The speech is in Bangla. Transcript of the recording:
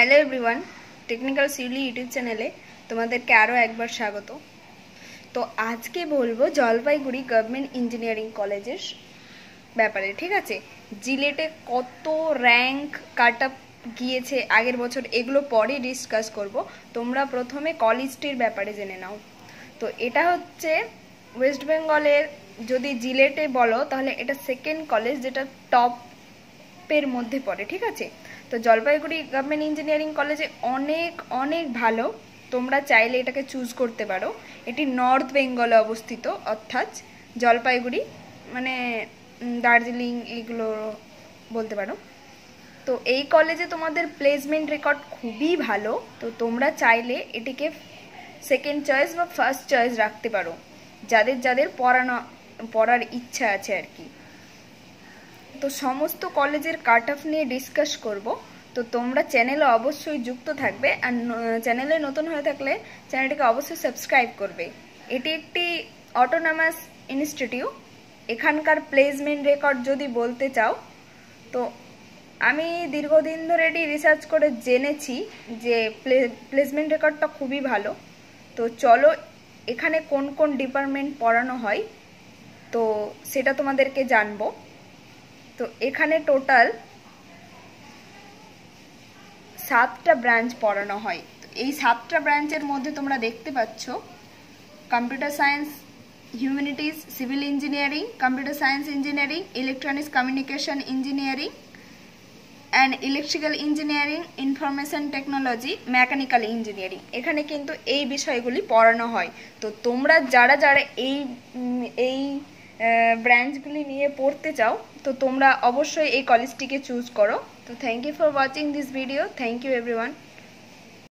হ্যালো এভরিওয়ান, টেকনিক্যাল শিউলি ইউটিউব চ্যানেলে তোমাদেরকে আরও একবার স্বাগত। তো আজকে বলবো জলপাইগুড়ি গভর্নমেন্ট ইঞ্জিনিয়ারিং কলেজের ব্যাপারে। ঠিক আছে, জিলেটে কত র্যাঙ্ক কাট আপ গিয়েছে আগের বছর, এগুলো পরে ডিসকাস করব। তোমরা প্রথমে কলেজটির ব্যাপারে জেনে নাও। তো এটা হচ্ছে ওয়েস্ট বেঙ্গলের, যদি জিলেটে বলো তাহলে এটা সেকেন্ড কলেজ যেটা টপের মধ্যে পড়ে। ঠিক আছে, তো জলপাইগুড়ি গভর্নমেন্ট ইঞ্জিনিয়ারিং কলেজে অনেক অনেক ভালো, তোমরা চাইলে এটাকে চুজ করতে পারো। এটি নর্থ বেঙ্গলে অবস্থিত, অর্থাৎ জলপাইগুড়ি মানে দার্জিলিং এগুলো বলতে পারো। তো এই কলেজে তোমাদের প্লেসমেন্ট রেকর্ড খুবই ভালো, তো তোমরা চাইলে এটিকে সেকেন্ড চয়েস বা ফার্স্ট চয়েস রাখতে পারো, যাদের যাদের পড়ার ইচ্ছা আছে আর কি। তো সমস্ত কলেজের কাট অফ নিয়ে ডিসকাস করব। তো তোমরা চ্যানেলে অবশ্যই যুক্ত থাকবে, আর চ্যানেলে নতুন হয়ে থাকলে চ্যানেলটিকে অবশ্যই সাবস্ক্রাইব করবে। এটি একটি অটোনমাস ইনস্টিটিউট। এখানকার প্লেসমেন্ট রেকর্ড যদি বলতে চাও, তো আমি দীর্ঘদিন ধরে এটি রিসার্চ করে জেনেছি যে প্লেসমেন্ট রেকর্ডটা খুবই ভালো। তো চলো এখানে কোন কোন ডিপার্টমেন্ট পড়ানো হয় তো সেটা তোমাদেরকে জানবো। তো এখানে টোটাল 7টা ব্রাঞ্চ পড়ানো হয়। এই 7টা ব্রাঞ্চের মধ্যে তোমরা দেখতে পাচ্ছ computer science, humanities, civil engineering, computer science engineering, electronics communication engineering and electrical engineering, information technology, mechanical engineering. এখানে কিন্তু এই বিষয়গুলি পড়ানো হয়। তো তোমরা যারা যারা এই ব্রাঞ্চগুলি নিয়ে পড়তে চাও, তো তোমরা অবশ্যই এই কলেজটিকে চুজ করো। তো thank you for watching this video. Thank you everyone.